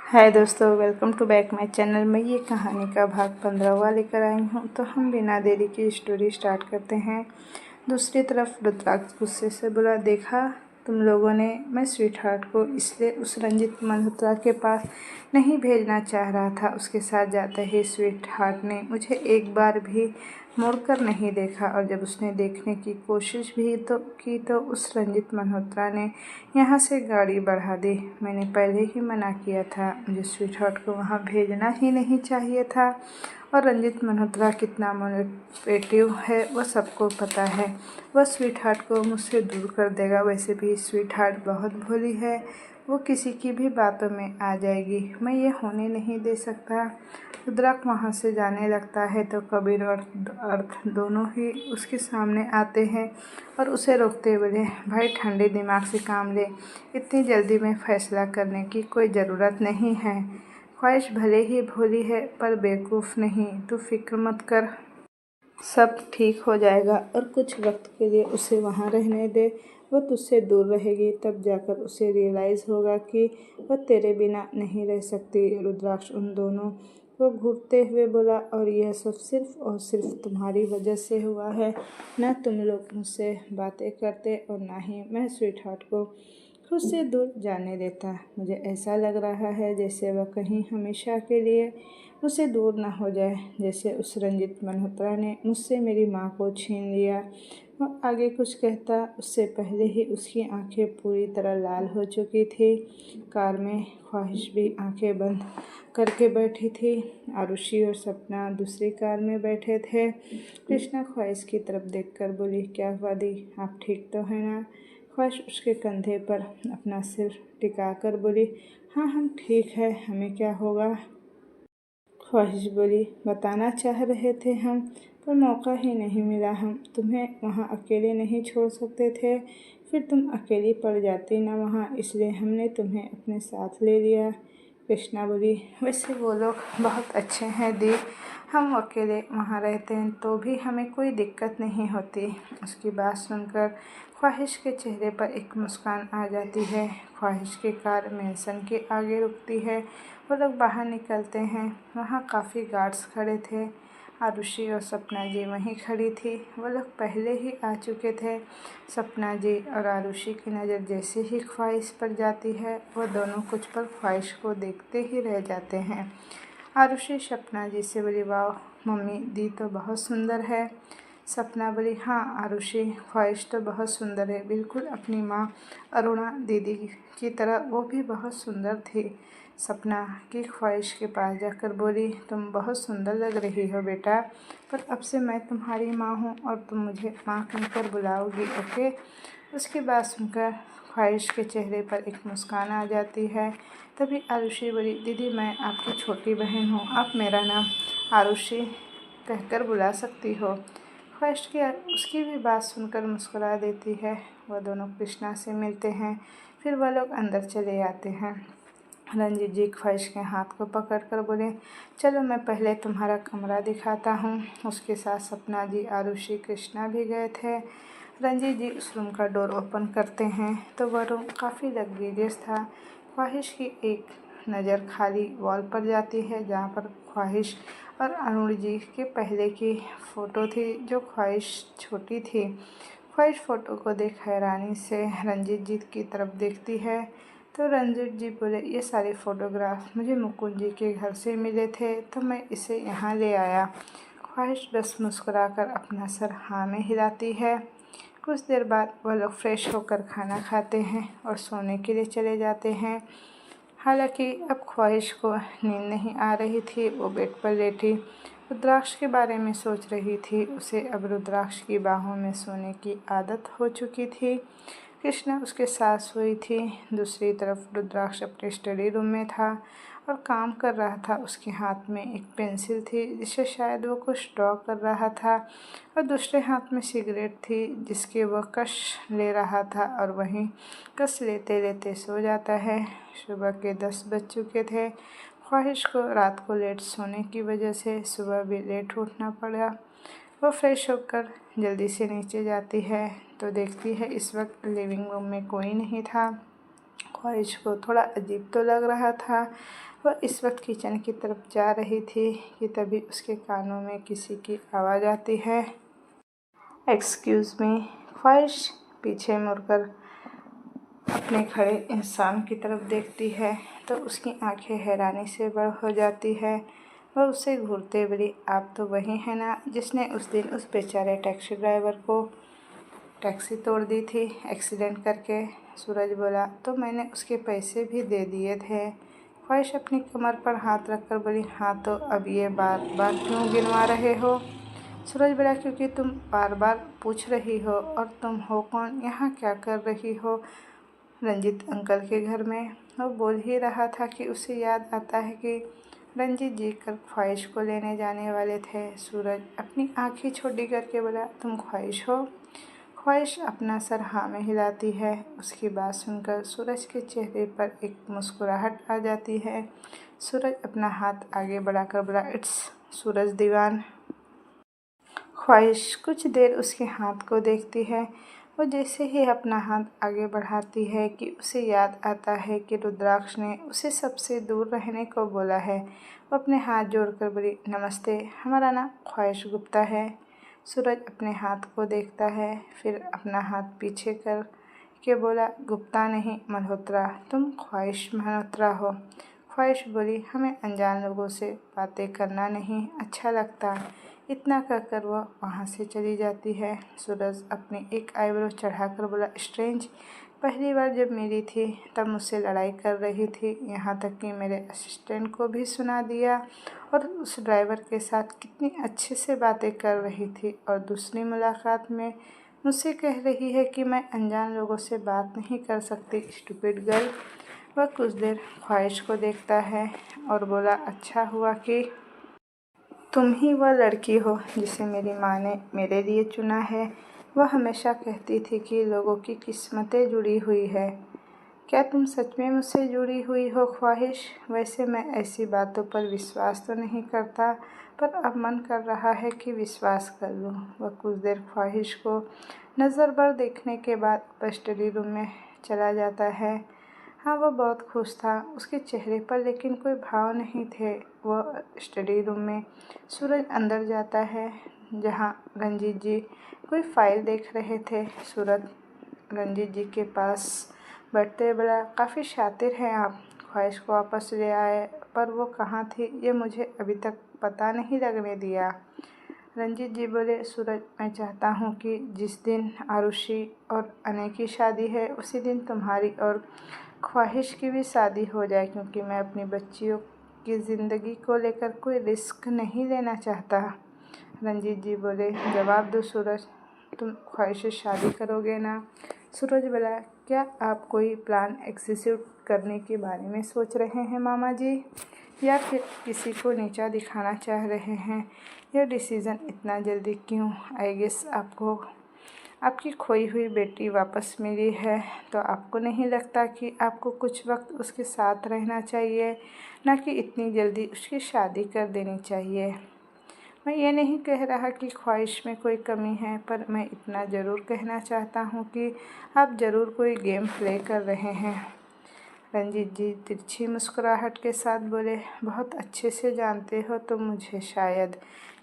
हाय दोस्तों, welcome to back my channel. मैं ये कहानी का भाग 15वां लेकर आई हूँ। तो हम बिना देरी की स्टोरी स्टार्ट करते हैं। दूसरी तरफ रुद्राक्ष गुस्से से बोला, देखा तुम लोगों ने, मैं स्वीट हार्ट को इसलिए उस रंजित मल्होत्रा के पास नहीं भेजना चाह रहा था। उसके साथ जाते ही स्वीट हार्ट ने मुझे एक बार भी मुड़कर नहीं देखा, और जब उसने देखने की कोशिश भी तो उस रंजित मल्होत्रा ने यहाँ से गाड़ी बढ़ा दी। मैंने पहले ही मना किया था, मुझे स्वीट हार्ट को वहाँ भेजना ही नहीं चाहिए था। और रंजित मल्होत्रा कितना मैनिपुलेटिव है वह सबको पता है। वह स्वीट हार्ट को मुझसे दूर कर देगा। वैसे भी स्वीट हार्ट बहुत भोली है, वो किसी की भी बातों में आ जाएगी। मैं ये होने नहीं दे सकता। रुद्राक्ष वहाँ से जाने लगता है तो कबीर और अर्थ दोनों ही उसके सामने आते हैं और उसे रोकते बोले, भाई ठंडे दिमाग से काम ले, इतनी जल्दी में फैसला करने की कोई ज़रूरत नहीं है। ख्वाहिश भले ही भोली है पर बेवकूफ़ नहीं। तू फिक्र मत कर, सब ठीक हो जाएगा। और कुछ वक्त के लिए उसे वहाँ रहने दे। वह तुझसे दूर रहेगी, तब जाकर उसे रियलाइज़ होगा कि वह तेरे बिना नहीं रह सकती। रुद्राक्ष उन दोनों को घूरते हुए बोला, और यह सब सिर्फ और सिर्फ तुम्हारी वजह से हुआ है। ना तुम लोग मुझसे बातें करते और ना ही मैं स्वीट हार्ट को खुद से दूर जाने देता। मुझे ऐसा लग रहा है जैसे वह कहीं हमेशा के लिए मुझसे दूर न हो जाए, जैसे उस रंजित मल्होत्रा ने मुझसे मेरी माँ को छीन लिया। वह आगे कुछ कहता उससे पहले ही उसकी आंखें पूरी तरह लाल हो चुकी थी। कार में ख्वाहिश भी आंखें बंद करके बैठी थी। आरुषि और सपना दूसरी कार में बैठे थे। कृष्णा ख्वाहिश की तरफ देखकर बोली, क्या हुआ दी, आप ठीक तो है ना? ख्वाहिश उसके कंधे पर अपना सिर टिकाकर बोली, हाँ हम ठीक है, हमें क्या होगा? ख्वाहिश बोली, बताना चाह रहे थे हम, पर मौका ही नहीं मिला। हम तुम्हें वहाँ अकेले नहीं छोड़ सकते थे, फिर तुम अकेली पड़ जाती ना वहाँ, इसलिए हमने तुम्हें अपने साथ ले लिया। कृष्णा बोली, वैसे वो लोग बहुत अच्छे हैं दी, हम अकेले वहाँ रहते हैं तो भी हमें कोई दिक्कत नहीं होती। उसकी बात सुनकर ख्वाहिश के चेहरे पर एक मुस्कान आ जाती है। ख्वाहिश की कार मेंशन के आगे रुकती है। वो लोग बाहर निकलते हैं। वहाँ काफ़ी गार्ड्स खड़े थे। आरुषि और सपना जी वहीं खड़ी थी। वो लोग पहले ही आ चुके थे। सपना जी और आरुषि की नज़र जैसे ही ख्वाहिश पर जाती है, वो दोनों कुछ पर ख्वाहिश को देखते ही रह जाते हैं। आरुषि सपना जी से बोली, वाह मम्मी, दी तो बहुत सुंदर है। सपना बोली, हाँ आरुषि, ख्वाहिश तो बहुत सुंदर है, बिल्कुल अपनी माँ अरुणा दीदी की तरह वो भी बहुत सुंदर थी। सपना की ख्वाहिश के पास जाकर बोली, तुम बहुत सुंदर लग रही हो बेटा, पर अब से मैं तुम्हारी माँ हूँ और तुम मुझे माँ कहकर बुलाओगी, ओके? उसकी बात सुनकर ख्वाहिश के चेहरे पर एक मुस्कान आ जाती है। तभी आरुषि बोली, दीदी मैं आपकी छोटी बहन हूँ, आप मेरा नाम आरुषि कहकर बुला सकती हो। ख्वाहिश की उसकी भी बात सुनकर मुस्कुरा देती है। वह दोनों कृष्णा से मिलते हैं, फिर वह लोग अंदर चले आते हैं। रंजीत जी ख्वाहिश के हाथ को पकड़कर बोले, चलो मैं पहले तुम्हारा कमरा दिखाता हूँ। उसके साथ सपना जी, आरुषि, कृष्णा भी गए थे। रंजीत जी उस रूम का डोर ओपन करते हैं तो वह रूम काफ़ी लग्जरियस था। ख्वाहिश की एक नज़र खाली वॉल पर जाती है, जहाँ पर ख्वाहिश और अरुण जी के पहले की फ़ोटो थी, जो ख्वाहिश छोटी थी। ख्वाहिश फ़ोटो को देख हैरानी से रंजीत जी की तरफ देखती है तो रंजीत जी बोले, ये सारे फ़ोटोग्राफ मुझे मुकुंद जी के घर से मिले थे तो मैं इसे यहाँ ले आया। ख्वाहिश बस मुस्कुराकर अपना सर हाँ में हिलाती है। कुछ देर बाद वह लोग फ्रेश होकर खाना खाते हैं और सोने के लिए चले जाते हैं। हालांकि अब ख्वाहिश को नींद नहीं आ रही थी। वो बेड पर लेटी रुद्राक्ष के बारे में सोच रही थी। उसे अब रुद्राक्ष की बाहों में सोने की आदत हो चुकी थी। कृष्णा उसके साथ सोई थी। दूसरी तरफ रुद्राक्ष अपने स्टडी रूम में था और काम कर रहा था। उसके हाथ में एक पेंसिल थी जिससे शायद वो कुछ ड्रॉ कर रहा था, और दूसरे हाथ में सिगरेट थी जिसके वह कश ले रहा था, और वहीं कश लेते लेते सो जाता है। सुबह के 10 बज चुके थे। ख्वाहिश को रात को लेट सोने की वजह से सुबह भी लेट उठना पड़ा। वो फ्रेश होकर जल्दी से नीचे जाती है तो देखती है इस वक्त लिविंग रूम में कोई नहीं था। ख्वाहिश को थोड़ा अजीब तो लग रहा था, वह इस वक्त किचन की तरफ जा रही थी कि तभी उसके कानों में किसी की आवाज़ आती है। Excuse me. ख्वाहिश पीछे मुड़कर अपने खड़े इंसान की तरफ देखती है तो उसकी आंखें हैरानी से बड़ हो जाती है। वह उससे घूरते बोली, आप तो वही हैं ना जिसने उस दिन उस बेचारे टैक्सी ड्राइवर को टैक्सी तोड़ दी थी एक्सीडेंट करके। सूरज बोला, तो मैंने उसके पैसे भी दे दिए थे। ख्वाहिश अपनी कमर पर हाथ रखकर बोली, हाँ तो अब ये बार बार क्यों गिनवा रहे हो? सूरज बोला, क्योंकि तुम बार बार पूछ रही हो। और तुम हो कौन? यहाँ क्या कर रही हो? रंजीत अंकल के घर में। वो बोल ही रहा था कि उसे याद आता है कि रंजीत जी कल ख्वाहिश को लेने जाने वाले थे। सूरज अपनी आंखें छोटी करके बोला, तुम ख्वाहिश हो? ख्वाहिश अपना सर हाँ में हिलाती है। उसकी बात सुनकर सूरज के चेहरे पर एक मुस्कुराहट आ जाती है। सूरज अपना हाथ आगे बढ़ाकर बोला, इट्स सूरज दीवान। ख्वाहिश कुछ देर उसके हाथ को देखती है। वो जैसे ही अपना हाथ आगे बढ़ाती है कि उसे याद आता है कि रुद्राक्ष ने उसे सबसे दूर रहने को बोला है। वो अपने हाथ जोड़कर बोली, नमस्ते, हमारा नाम ख्वाहिश गुप्ता है। सूरज अपने हाथ को देखता है, फिर अपना हाथ पीछे कर के बोला, गुप्ता नहीं मल्होत्रा, तुम ख्वाहिश मल्होत्रा हो। ख्वाहिश बोली, हमें अनजान लोगों से बातें करना नहीं अच्छा लगता। इतना कहकर वह वहाँ से चली जाती है। सूरज अपनी एक आईब्रो चढ़ाकर बोला, स्ट्रेंज, पहली बार जब मिली थी तब मुझसे लड़ाई कर रही थी, यहाँ तक कि मेरे असिस्टेंट को भी सुना दिया। और उस ड्राइवर के साथ कितनी अच्छे से बातें कर रही थी। और दूसरी मुलाकात में मुझसे कह रही है कि मैं अनजान लोगों से बात नहीं कर सकती। Stupid girl. वह कुछ देर ख्वाहिश को देखता है और बोला, अच्छा हुआ कि तुम ही वह लड़की हो जिसे मेरी माँ ने मेरे लिए चुना है। वह हमेशा कहती थी कि लोगों की किस्मतें जुड़ी हुई है। क्या तुम सच में मुझसे जुड़ी हुई हो ख्वाहिश? वैसे मैं ऐसी बातों पर विश्वास तो नहीं करता, पर अब मन कर रहा है कि विश्वास कर लूँ। वह कुछ देर ख्वाहिश को नज़र भर देखने के बाद वह स्टडी रूम में चला जाता है। हाँ, वह बहुत खुश था। उसके चेहरे पर लेकिन कोई भाव नहीं थे। वह स्टडी रूम में सूरज अंदर जाता है जहाँ रंजीत जी कोई फाइल देख रहे थे। सूरज रंजीत जी के पास बैठते बोला, काफ़ी शातिर हैं आप। ख्वाहिश को वापस ले आए, पर वो कहाँ थी ये मुझे अभी तक पता नहीं लगने दिया। रंजीत जी बोले, सूरज, मैं चाहता हूँ कि जिस दिन आरुषि और अनय की शादी है उसी दिन तुम्हारी और ख्वाहिश की भी शादी हो जाए, क्योंकि मैं अपनी बच्चियों की ज़िंदगी को लेकर कोई रिस्क नहीं लेना चाहता। रंजीत जी बोले, जवाब दो सूरज, तुम ख्वाहिश से शादी करोगे ना? सूरज बोला, क्या आप कोई प्लान एग्जीक्यूट करने के बारे में सोच रहे हैं मामा जी, या फिर किसी को नीचा दिखाना चाह रहे हैं? यह डिसीज़न इतना जल्दी क्यों? आई गेस आपको आपकी खोई हुई बेटी वापस मिली है, तो आपको नहीं लगता कि आपको कुछ वक्त उसके साथ रहना चाहिए, ना कि इतनी जल्दी उसकी शादी कर देनी चाहिए? मैं ये नहीं कह रहा कि ख्वाहिश में कोई कमी है, पर मैं इतना ज़रूर कहना चाहता हूँ कि आप ज़रूर कोई गेम प्ले कर रहे हैं। रंजीत जी तिरछी मुस्कुराहट के साथ बोले, बहुत अच्छे से जानते हो तुम मुझे। शायद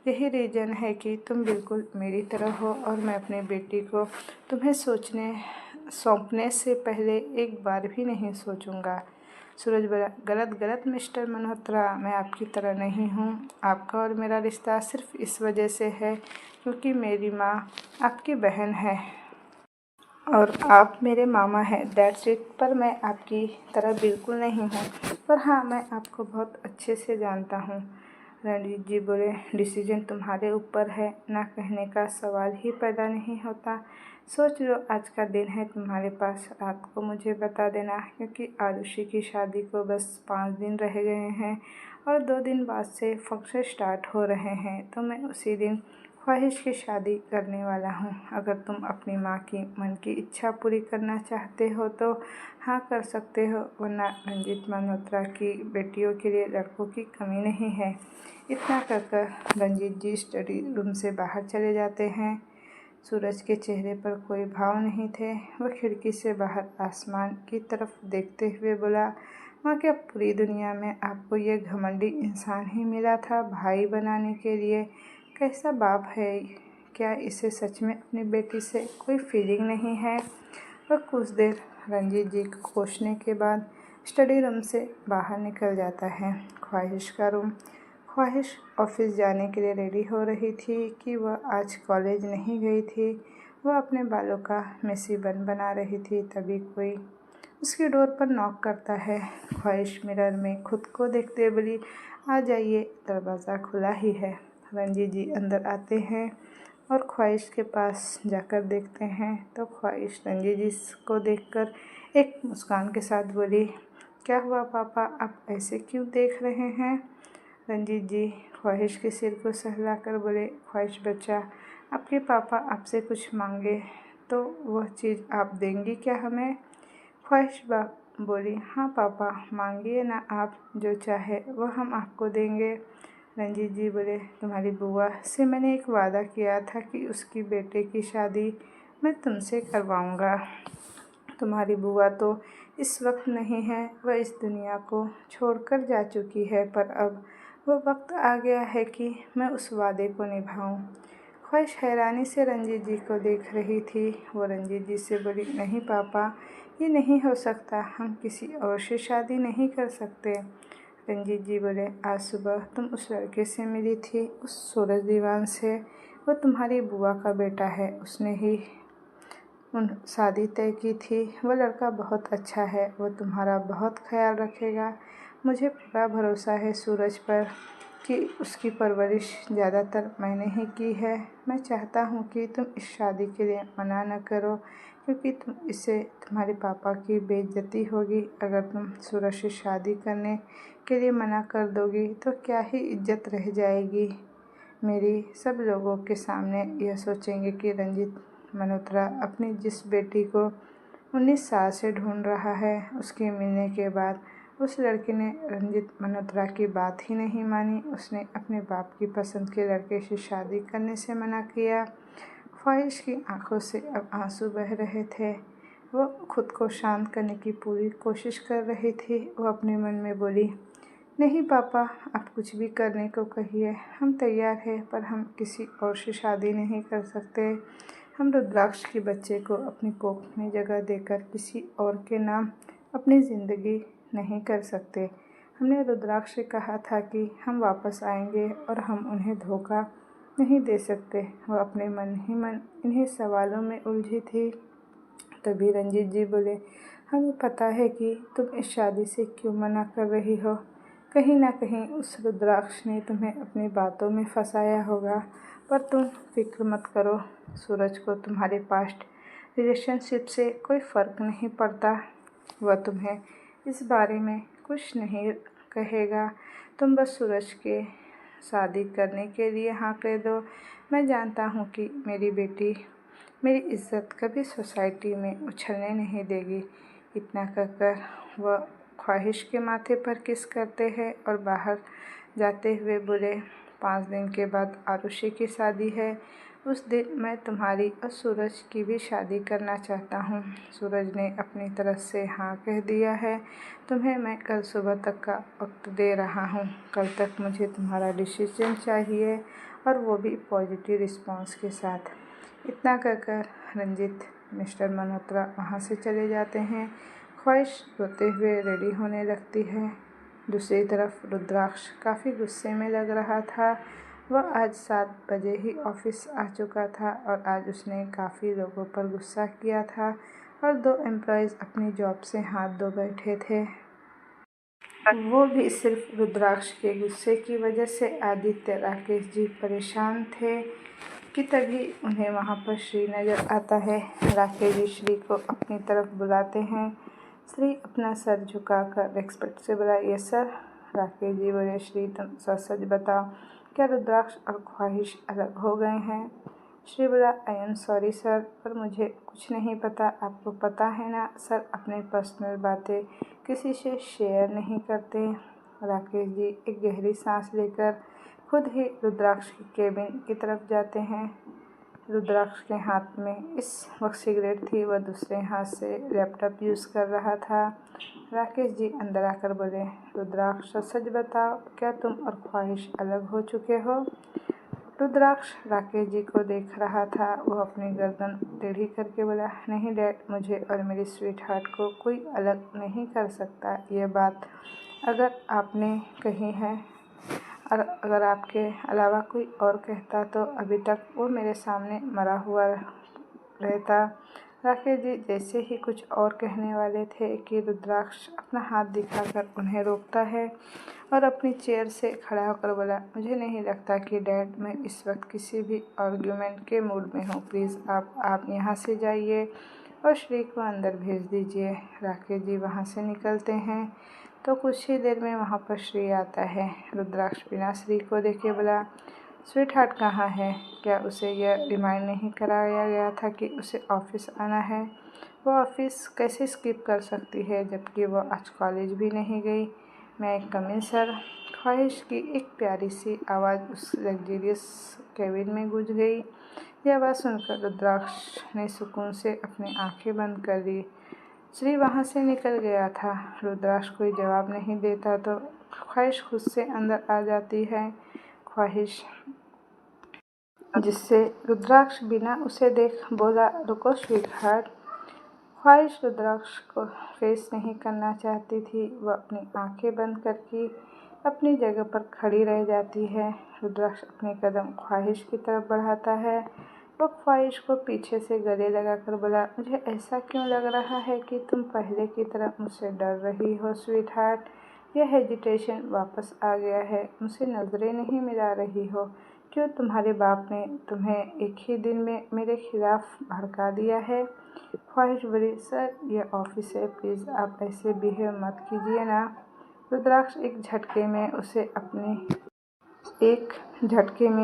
यही रीज़न है कि तुम बिल्कुल मेरी तरह हो और मैं अपनी बेटी को तुम्हें सौंपने से पहले एक बार भी नहीं सोचूंगा। सूरज बोला, गलत गलत मिस्टर मल्होत्रा, मैं आपकी तरह नहीं हूँ। आपका और मेरा रिश्ता सिर्फ इस वजह से है क्योंकि मेरी माँ आपकी बहन है और आप मेरे मामा हैं, दैट्स इट। पर मैं आपकी तरह बिल्कुल नहीं हूँ, पर हाँ, मैं आपको बहुत अच्छे से जानता हूँ। रणजीत जी बोले, डिसीजन तुम्हारे ऊपर है, ना कहने का सवाल ही पैदा नहीं होता। सोच लो, आज का दिन है तुम्हारे पास, रात को मुझे बता देना, क्योंकि आरुषि की शादी को बस 5 दिन रह गए हैं और 2 दिन बाद से फंक्शन स्टार्ट हो रहे हैं, तो मैं उसी दिन ख्वाहिश की शादी करने वाला हूँ। अगर तुम अपनी माँ की मन की इच्छा पूरी करना चाहते हो तो हाँ कर सकते हो, वरना रंजीत मल्होत्रा की बेटियों के लिए लड़कों की कमी नहीं है। इतना कहकर रंजीत जी स्टडी रूम से बाहर चले जाते हैं। सूरज के चेहरे पर कोई भाव नहीं थे। वह खिड़की से बाहर आसमान की तरफ देखते हुए बोला, वहाँ क्या पूरी दुनिया में आपको ये घमंडी इंसान ही मिला था भाई बनाने के लिए? कैसा बाप है? क्या इसे सच में अपनी बेटी से कोई फीलिंग नहीं है? वह कुछ देर रंजीत जी को कोसने के बाद स्टडी रूम से बाहर निकल जाता है। ख्वाहिश का रूम। ख्वाहिश ऑफिस जाने के लिए रेडी हो रही थी कि वह आज कॉलेज नहीं गई थी। वह अपने बालों का मेसी बन बना रही थी, तभी कोई उसकी डोर पर नॉक करता है। ख्वाहिश मिरर में खुद को देखते बोली, आ जाइए, दरवाज़ा खुला ही है। रंजीत जी अंदर आते हैं और ख्वाहिश के पास जाकर देखते हैं तो ख्वाहिश रंजीत जी को देखकर एक मुस्कान के साथ बोली, क्या हुआ पापा, आप ऐसे क्यों देख रहे हैं? रंजीत जी ख्वाहिश के सिर को सहलाकर बोले, ख्वाहिश बच्चा, आपके पापा आपसे कुछ मांगे तो वह चीज़ आप देंगी क्या हमें? ख्वाहिश बोली, हाँ पापा, मांगिए ना, आप जो चाहे वो हम आपको देंगे। रंजीत जी बोले, तुम्हारी बुआ से मैंने एक वादा किया था कि उसकी बेटे की शादी मैं तुमसे करवाऊँगा। तुम्हारी बुआ तो इस वक्त नहीं है, वह इस दुनिया को छोड़कर जा चुकी है, पर अब वो वक्त आ गया है कि मैं उस वादे को निभाऊं। ख्वाहिश हैरानी से रंजीत जी को देख रही थी। वो रंजीत जी से बोली, नहीं पापा, ये नहीं हो सकता, हम किसी और से शादी नहीं कर सकते। रंजीत जी बोले, आज सुबह तुम उस लड़के से मिली थी, उस सूरज दीवान से, वो तुम्हारी बुआ का बेटा है, उसने ही शादी तय की थी। वो लड़का बहुत अच्छा है, वो तुम्हारा बहुत ख्याल रखेगा। मुझे पूरा भरोसा है सूरज पर कि उसकी परवरिश ज़्यादातर मैंने ही की है। मैं चाहता हूँ कि तुम इस शादी के लिए मना न करो, क्योंकि इससे तुम्हारे पापा की बेइज्जती होगी। अगर तुम सूरज से शादी करने के लिए मना कर दोगी तो क्या ही इज्जत रह जाएगी मेरी। सब लोगों के सामने यह सोचेंगे कि रंजीत मल्होत्रा अपनी जिस बेटी को 19 साल से ढूंढ रहा है, उसके मिलने के बाद उस लड़के ने रंजीत मल्होत्रा की बात ही नहीं मानी। उसने अपने बाप की पसंद के लड़के से शादी करने से मना किया। ख्वाहिश की आंखों से अब आंसू बह रहे थे। वो खुद को शांत करने की पूरी कोशिश कर रही थी। वो अपने मन में बोली, नहीं पापा, आप कुछ भी करने को कहिए, हम तैयार हैं, पर हम किसी और से शादी नहीं कर सकते। हम रुद्राक्ष के बच्चे को अपनी कोख में जगह देकर किसी और के नाम अपनी ज़िंदगी नहीं कर सकते। हमने रुद्राक्ष से कहा था कि हम वापस आएंगे और हम उन्हें धोखा नहीं दे सकते। वह अपने मन ही मन इन्हीं सवालों में उलझी थी। तभी रंजीत जी बोले, हमें पता है कि तुम इस शादी से क्यों मना कर रही हो। कहीं ना कहीं उस रुद्राक्ष ने तुम्हें अपनी बातों में फंसाया होगा, पर तुम फिक्र मत करो। सूरज को तुम्हारे पास्ट रिलेशनशिप से कोई फ़र्क नहीं पड़ता। वह तुम्हें इस बारे में कुछ नहीं कहेगा। तुम बस सूरज के शादी करने के लिए हाँ कह दो। मैं जानता हूँ कि मेरी बेटी मेरी इज्जत कभी सोसाइटी में उछलने नहीं देगी। इतना कहकर वह ख्वाहिश के माथे पर किस करते हैं और बाहर जाते हुए बोले, 5 दिन के बाद आरुषि की शादी है। उस दिन मैं तुम्हारी और सूरज की भी शादी करना चाहता हूँ। सूरज ने अपनी तरफ से हाँ कह दिया है। तुम्हें मैं कल सुबह तक का वक्त दे रहा हूँ। कल तक मुझे तुम्हारा डिसीजन चाहिए, और वो भी पॉजिटिव रिस्पॉन्स के साथ। इतना कहकर रंजीत मिस्टर मल्होत्रा वहाँ से चले जाते हैं। ख्वाहिश रोते हुए रेडी होने लगती है। दूसरी तरफ रुद्राक्ष काफ़ी गुस्से में लग रहा था। वह आज 7 बजे ही ऑफिस आ चुका था और आज उसने काफ़ी लोगों पर गुस्सा किया था और 2 एम्प्लॉयज़ अपनी जॉब से हाथ धो बैठे थे। वो भी सिर्फ रुद्राक्ष के गुस्से की वजह से। आदित्य राकेश जी परेशान थे कि तभी उन्हें वहाँ पर श्री नज़र आता है। राकेश जी श्री को अपनी तरफ बुलाते हैं। श्री अपना सर झुकाकर रिस्पेक्ट से बोला, यस सर। राकेश जी बोले, श्री तुम सच सच बताओ, क्या रुद्राक्ष और ख्वाहिश अलग हो गए हैं? श्री बोला, आई एम सॉरी सर, पर मुझे कुछ नहीं पता। आपको पता है ना सर, अपने पर्सनल बातें किसी से शेयर नहीं करते। राकेश जी एक गहरी सांस लेकर खुद ही रुद्राक्ष के केबिन की तरफ जाते हैं। रुद्राक्ष के हाथ में इस वक्त सिगरेट थी। वह दूसरे हाथ से लैपटॉप यूज़ कर रहा था। राकेश जी अंदर आकर बोले, रुद्राक्ष सच बताओ, क्या तुम और ख्वाहिश अलग हो चुके हो? रुद्राक्ष राकेश जी को देख रहा था। वो अपनी गर्दन टेढ़ी करके बोला, नहीं डैड, मुझे और मेरी स्वीट हार्ट को कोई अलग नहीं कर सकता। ये बात अगर आपने कही है और अगर आपके अलावा कोई और कहता तो अभी तक वो मेरे सामने मरा हुआ रहता। राकेश जी जैसे ही कुछ और कहने वाले थे कि रुद्राक्ष अपना हाथ दिखाकर उन्हें रोकता है और अपनी चेयर से खड़ा होकर बोला, मुझे नहीं लगता कि डैड मैं इस वक्त किसी भी आर्ग्यूमेंट के मूड में हूँ। प्लीज़ आप यहाँ से जाइए और श्री को अंदर भेज दीजिए। राकेश जी वहाँ से निकलते हैं तो कुछ ही देर में वहाँ पर श्री आता है। रुद्राक्ष बिना श्री को देखे बोला, स्वीट हार्ट कहाँ है? क्या उसे यह रिमाइंड नहीं कराया गया था कि उसे ऑफिस आना है? वो ऑफिस कैसे स्किप कर सकती है जबकि वो आज कॉलेज भी नहीं गई? मैं कम इन सर। ख्वाहिश की एक प्यारी सी आवाज़ उस लग्जरियस केबिन में गूंज गई। यह आवाज़ सुनकर रुद्राक्ष ने सुकून से अपनी आंखें बंद कर दी। श्री वहाँ से निकल गया था। रुद्राक्ष कोई जवाब नहीं देता तो ख्वाहिश खुद से अंदर आ जाती है। ख्वाहिश जिससे रुद्राक्ष बिना उसे देख बोला, रुको स्वीट हार्ट। ख्वाहिश रुद्राक्ष को फेस नहीं करना चाहती थी। वह अपनी आंखें बंद करके अपनी जगह पर खड़ी रह जाती है। रुद्राक्ष अपने कदम ख्वाहिश की तरफ बढ़ाता है। वो ख्वाहिश को पीछे से गले लगाकर बोला, मुझे ऐसा क्यों लग रहा है कि तुम पहले की तरह मुझसे डर रही हो स्वीट हार्ट? यह हेजिटेशन वापस आ गया है। मुझसे नज़रें नहीं मिला रही हो? क्यों तुम्हारे बाप ने तुम्हें एक ही दिन में मेरे खिलाफ भड़का दिया है? ख्वाहिश बोली, सर यह ऑफिस है, प्लीज़ आप ऐसे बिहेव मत कीजिए ना। रुद्राक्ष एक झटके में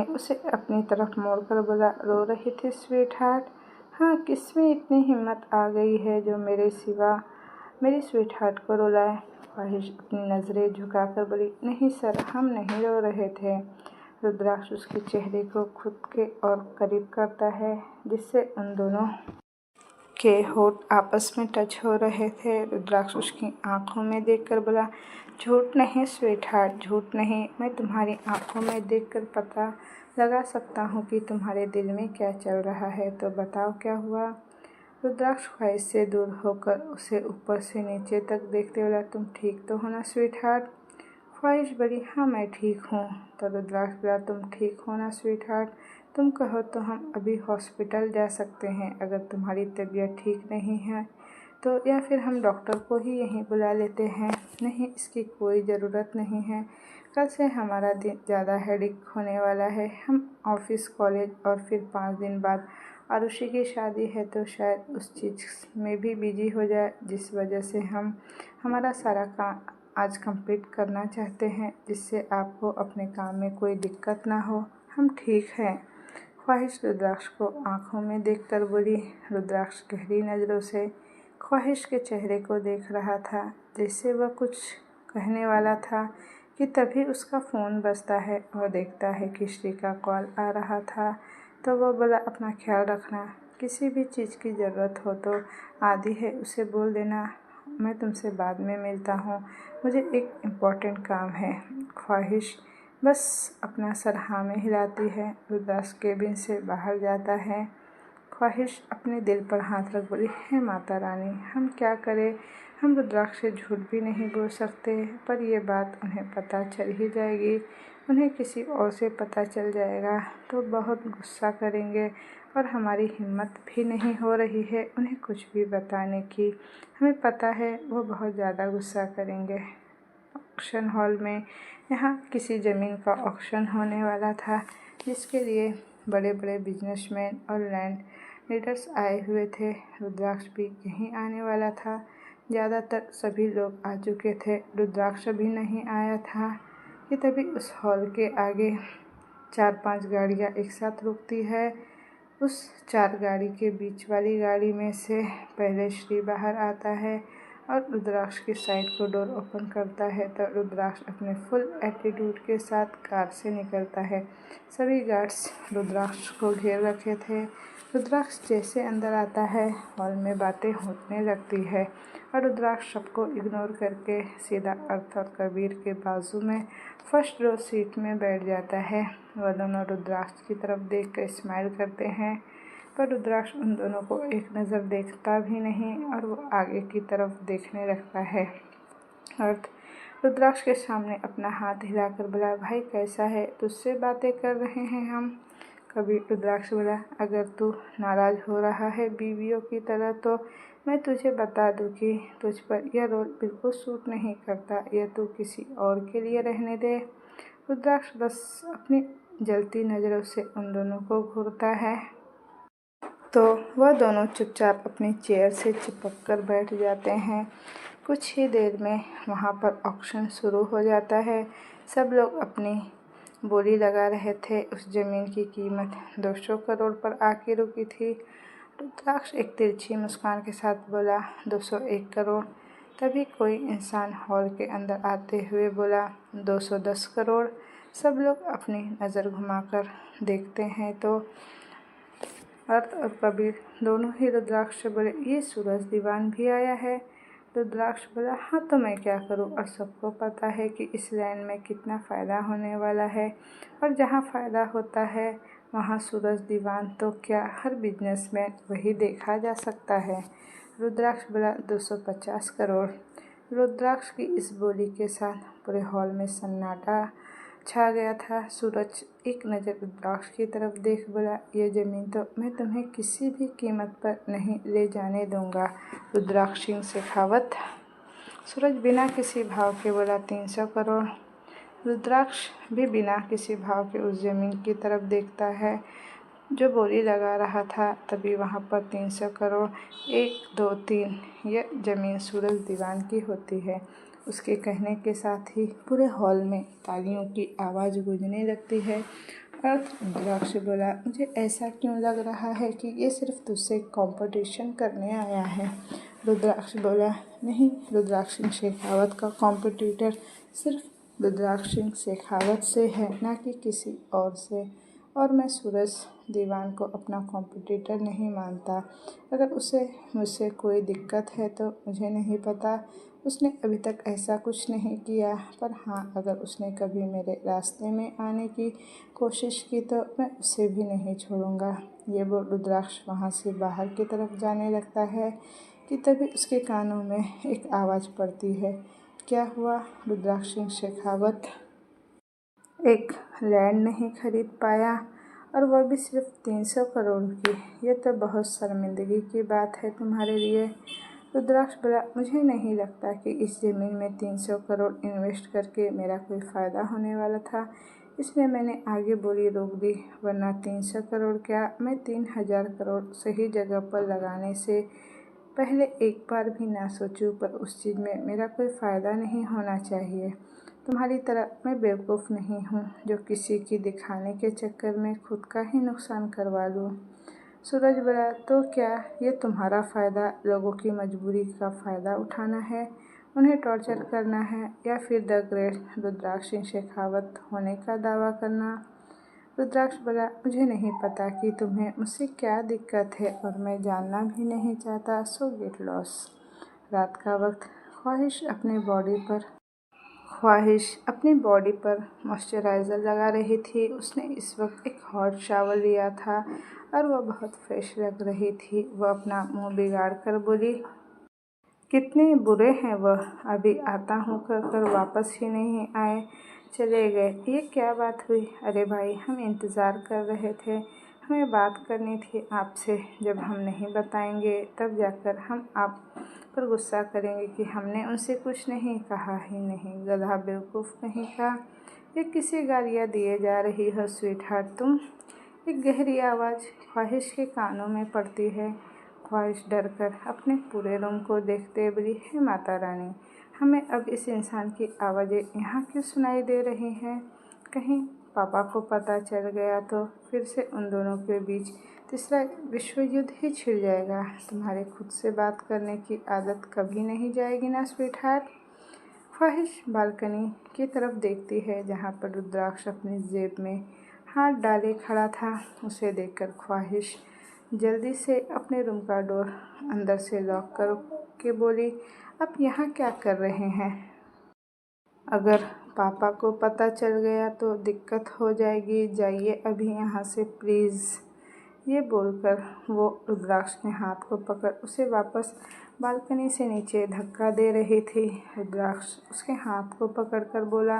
उसे अपनी तरफ मोड़कर बोला, रो रही थी स्वीट हार्ट? हाँ, किसमें इतनी हिम्मत आ गई है जो मेरे सिवा मेरी स्वीट हार्ट को रुलाए? ख्वाहिश अपनी नज़रें झुकाकर बोली, नहीं सर, हम नहीं रो रहे थे। रुद्राक्ष उसके चेहरे को खुद के और करीब करता है जिससे उन दोनों के होठ आपस में टच हो रहे थे। रुद्राक्ष उसकी आंखों में देखकर बोला, झूठ नहीं स्वीट हार्ट, झूठ नहीं। मैं तुम्हारी आंखों में देखकर पता लगा सकता हूँ कि तुम्हारे दिल में क्या चल रहा है। तो बताओ क्या हुआ? रुद्राक्ष ख्वाहिश से दूर होकर उसे ऊपर से नीचे तक देखते बोला, तुम ठीक तो हो ना स्वीट हार्ट? ख्वाहिश बोली, हाँ मैं ठीक हूँ। तो रुद्राक्ष बोला, तुम ठीक हो ना स्वीट हार्ट? तुम कहो तो हम अभी हॉस्पिटल जा सकते हैं अगर तुम्हारी तबीयत ठीक नहीं है तो, या फिर हम डॉक्टर को ही यहीं बुला लेते हैं। नहीं, इसकी कोई ज़रूरत नहीं है। कल से हमारा दिन ज़्यादा हेडेक होने वाला है। हम ऑफिस, कॉलेज और फिर 5 दिन बाद आरुषि की शादी है तो शायद उस चीज़ में भी बिजी हो जाए जिस वजह से हम हमारा सारा काम आज कंप्लीट करना चाहते हैं जिससे आपको अपने काम में कोई दिक्कत ना हो। हम ठीक हैं। ख्वाहिश रुद्राक्ष को आंखों में देखकर बोली। रुद्राक्ष गहरी नज़रों से ख्वाहिश के चेहरे को देख रहा था जैसे वह कुछ कहने वाला था कि तभी उसका फ़ोन बजता है। वह देखता है कि श्री का कॉल आ रहा था तो वह बोला, अपना ख्याल रखना, किसी भी चीज़ की ज़रूरत हो तो आदि है उसे बोल देना, मैं तुमसे बाद में मिलता हूँ, मुझे एक इम्पोर्टेंट काम है। ख्वाहिश बस अपना सर हाँ में हिलाती है। रुद्राक्ष केबिन से बाहर जाता है। ख्वाहिश अपने दिल पर हाथ रख बोली, हे माता रानी, हम क्या करें? हम रुद्राक्ष से झूठ भी नहीं बोल सकते, पर यह बात उन्हें पता चल ही जाएगी। उन्हें किसी और से पता चल जाएगा तो बहुत गुस्सा करेंगे और हमारी हिम्मत भी नहीं हो रही है उन्हें कुछ भी बताने की। हमें पता है वो बहुत ज़्यादा गुस्सा करेंगे। ऑक्शन हॉल में यहाँ किसी ज़मीन का ऑक्शन होने वाला था जिसके लिए बड़े बड़े बिजनेसमैन और लैंड लीडर्स आए हुए थे। रुद्राक्ष भी यहीं आने वाला था। ज़्यादातर सभी लोग आ चुके थे, रुद्राक्ष भी नहीं आया था कि तभी उस हॉल के आगे 4-5 गाड़ियाँ एक साथ रुकती है। उस 4 गाड़ी के बीच वाली गाड़ी में से पहले श्री बाहर आता है और रुद्राक्ष की साइड को डोर ओपन करता है तो रुद्राक्ष अपने फुल एटीट्यूड के साथ कार से निकलता है। सभी गार्ड्स रुद्राक्ष को घेर रखे थे। रुद्राक्ष जैसे अंदर आता है हॉल में बातें होने लगती है। और रुद्राक्ष सबको इग्नोर करके सीधा अर्थ और कबीर के बाजू में फर्स्ट रो सीट में बैठ जाता है। वह दोनों रुद्राक्ष की तरफ देख कर स्माइल करते हैं, पर रुद्राक्ष उन दोनों को एक नज़र देखता भी नहीं और वो आगे की तरफ देखने लगता है। अर्थ रुद्राक्ष के सामने अपना हाथ हिलाकर बोला, भाई कैसा है, तुझसे बातें कर रहे हैं हम। कबीर रुद्राक्ष बोला, अगर तू नाराज़ हो रहा है बीवियों की तरह तो मैं तुझे बता दूं कि तुझ पर यह रोल बिल्कुल सूट नहीं करता, यह तू किसी और के लिए रहने दे। रुद्राक्ष बस अपनी जलती नज़रों से उन दोनों को घूरता है तो वह दोनों चुपचाप अपनी चेयर से चिपक कर बैठ जाते हैं। कुछ ही देर में वहाँ पर ऑक्शन शुरू हो जाता है। सब लोग अपनी बोली लगा रहे थे। उस ज़मीन की कीमत 200 करोड़ पर आके रुकी थी। रुद्राक्ष एक तिरछी मुस्कान के साथ बोला, 201 करोड़। तभी कोई इंसान हॉल के अंदर आते हुए बोला, 210 करोड़। सब लोग अपनी नज़र घुमाकर देखते हैं तो अर्थ और कबीर दोनों ही रुद्राक्ष से बोले, ये सूरज दीवान भी आया है। रुद्राक्ष बोला, हाँ तो मैं क्या करूँ, और सबको पता है कि इस लैंड में कितना फ़ायदा होने वाला है, और जहाँ फ़ायदा होता है वहाँ सूरज दीवान तो क्या हर बिजनेसमैन वही देखा जा सकता है। रुद्राक्ष बोला, 250 करोड़। रुद्राक्ष की इस बोली के साथ पूरे हॉल में सन्नाटा छा गया था। सूरज एक नज़र रुद्राक्ष की तरफ देख बोला, यह ज़मीन तो मैं तुम्हें किसी भी कीमत पर नहीं ले जाने दूंगा। रुद्राक्ष सिंह शेखावत। सूरज बिना किसी भाव के बोला, 300 करोड़। रुद्राक्ष भी बिना किसी भाव के उस ज़मीन की तरफ देखता है जो बोली लगा रहा था। तभी वहाँ पर 300 करोड़, 1 2 3, यह ज़मीन सूरज दीवान की होती है। उसके कहने के साथ ही पूरे हॉल में तालियों की आवाज़ गूंजने लगती है। और रुद्राक्ष बोला, मुझे ऐसा क्यों लग रहा है कि ये सिर्फ तुझसे कंपटीशन करने आया है। रुद्राक्ष बोला, नहीं, रुद्राक्ष सिंह शेखावत का कॉम्पिटिटर सिर्फ रुद्राक्ष सिंह शेखावत से है, ना कि किसी और से। और मैं सूरज दीवान को अपना कॉम्पिटिटर नहीं मानता। अगर उसे मुझसे कोई दिक्कत है तो मुझे नहीं पता, उसने अभी तक ऐसा कुछ नहीं किया। पर हाँ, अगर उसने कभी मेरे रास्ते में आने की कोशिश की तो मैं उसे भी नहीं छोड़ूंगा। ये बोल रुद्राक्ष वहाँ से बाहर की तरफ जाने लगता है कि तभी उसके कानों में एक आवाज़ पड़ती है, क्या हुआ। रुद्राक्ष सिंह शेखावत एक लैंड नहीं खरीद पाया, और वह भी सिर्फ 300 करोड़ की। यह तो बहुत शर्मिंदगी की बात है तुम्हारे लिए। रुद्राक्ष बोला, मुझे नहीं लगता कि इस ज़मीन में 300 करोड़ इन्वेस्ट करके मेरा कोई फ़ायदा होने वाला था, इसलिए मैंने आगे बोली रोक दी। वरना 300 करोड़ क्या, मैं 3000 करोड़ सही जगह पर लगाने से पहले एक बार भी ना सोचूं, पर उस चीज़ में मेरा कोई फ़ायदा नहीं होना चाहिए। तुम्हारी तरह मैं बेवकूफ़ नहीं हूँ जो किसी की दिखाने के चक्कर में खुद का ही नुकसान करवा लूँ। सूरज बोला, तो क्या ये तुम्हारा फ़ायदा लोगों की मजबूरी का फ़ायदा उठाना है, उन्हें टॉर्चर करना है, या फिर द ग्रेट रुद्राक्ष सिंह शेखावत होने का दावा करना। रुद्राक्ष बोला, मुझे नहीं पता कि तुम्हें मुझसे क्या दिक्कत है, और मैं जानना भी नहीं चाहता, सो गेट लॉस। रात का वक्त ख्वाहिश अपनी बॉडी पर मॉइस्चराइज़र लगा रही थी। उसने इस वक्त एक हॉट शावर लिया था और वह बहुत फ्रेश लग रही थी। वह अपना मुंह बिगाड़ कर बोली, कितने बुरे हैं वह, अभी आता हूँ कर वापस ही नहीं आए, चले गए। ये क्या बात हुई। अरे भाई, हम इंतज़ार कर रहे थे, हमें बात करनी थी आपसे। जब हम नहीं बताएंगे तब जाकर हम आप पर गुस्सा करेंगे कि हमने उनसे कुछ नहीं कहा ही नहीं। गधा बेवकूफ़ कहीं का, ये किसी गालियाँ दिए जा रही हो स्वीट हार्ट तुम। एक गहरी आवाज़ ख्वाहिश के कानों में पड़ती है। ख्वाहिश डर कर अपने पूरे रूम को देखते बोली, हे माता रानी, हमें अब इस इंसान की आवाज़ें यहाँ क्यों सुनाई दे रही हैं। कहीं पापा को पता चल गया तो फिर से उन दोनों के बीच तीसरा विश्व युद्ध ही छिड़ जाएगा। तुम्हारे खुद से बात करने की आदत कभी नहीं जाएगी ना स्वीट हार्ट। ख्वाहिश बालकनी की तरफ देखती है जहाँ पर रुद्राक्ष अपनी जेब में हाथ डाले खड़ा था। उसे देखकर ख्वाहिश जल्दी से अपने रूम का डोर अंदर से लॉक कर के बोली, आप यहाँ क्या कर रहे हैं? अगर पापा को पता चल गया तो दिक्कत हो जाएगी, जाइए अभी यहाँ से प्लीज़। ये बोलकर वो रुद्राक्ष ने हाथ को पकड़ उसे वापस बालकनी से नीचे धक्का दे रही थी। रुद्राक्ष उसके हाथ को पकड़कर बोला,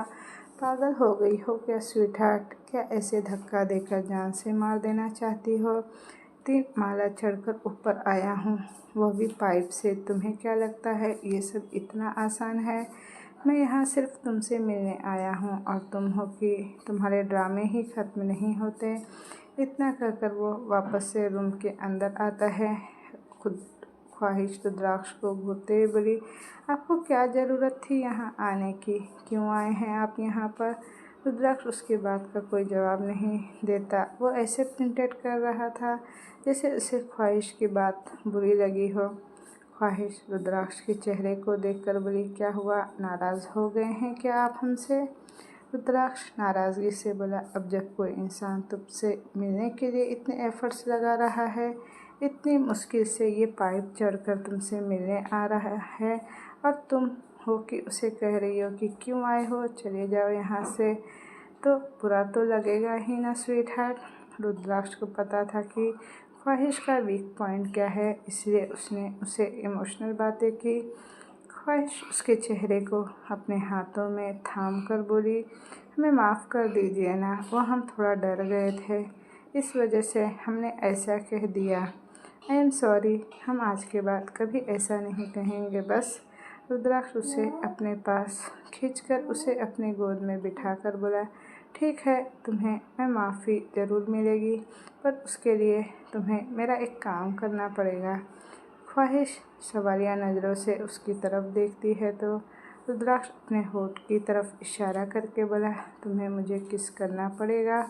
पागल हो गई हो क्या स्वीटहार्ट? क्या ऐसे धक्का देकर जान से मार देना चाहती हो? 3 माला चढ़कर ऊपर आया हूँ, वो भी पाइप से। तुम्हें क्या लगता है ये सब इतना आसान है? मैं यहाँ सिर्फ तुमसे मिलने आया हूँ और तुम हो कि तुम्हारे ड्रामे ही ख़त्म नहीं होते। इतना कहकर वो वापस से रूम के अंदर आता है। खुद ख्वाहिश रुद्राक्ष को घूरते हुए बोली, आपको क्या ज़रूरत थी यहाँ आने की? क्यों आए हैं आप यहाँ पर? रुद्राक्ष उसकी बात का कोई जवाब नहीं देता। वो ऐसे प्रिंटेड कर रहा था जैसे उसे ख्वाहिश की बात बुरी लगी हो। ख्वाहिश रुद्राक्ष के चेहरे को देखकर बोली, क्या हुआ, नाराज़ हो गए हैं क्या आप हमसे? रुद्राक्ष नाराज़गी से बोला, अब जब कोई इंसान तुमसे मिलने के लिए इतने एफर्ट्स लगा रहा है, इतनी मुश्किल से ये पाइप चढ़कर तुमसे मिलने आ रहा है और तुम हो कि उसे कह रही हो कि क्यों आए हो, चले जाओ यहाँ से, तो बुरा तो लगेगा ही ना स्वीटहार्ट। रुद्राक्ष को पता था कि ख्वाहिश का वीक पॉइंट क्या है, इसलिए उसने उसे इमोशनल बातें की। ख्वाहिश उसके चेहरे को अपने हाथों में थाम कर बोली, हमें माफ़ कर दीजिए ना, वो हम थोड़ा डर गए थे, इस वजह से हमने ऐसा कह दिया। आई एम सॉरी, हम आज के बाद कभी ऐसा नहीं कहेंगे बस। रुद्राक्ष उसे अपने पास खींचकर उसे अपनी गोद में बिठाकर बोला, ठीक है, तुम्हें मैं माफ़ी ज़रूर मिलेगी, पर उसके लिए तुम्हें मेरा एक काम करना पड़ेगा। ख्वाहिश सवालिया नज़रों से उसकी तरफ देखती है तो रुद्राक्ष अपने होठ की तरफ इशारा करके बोला, तुम्हें मुझे किस करना पड़ेगा?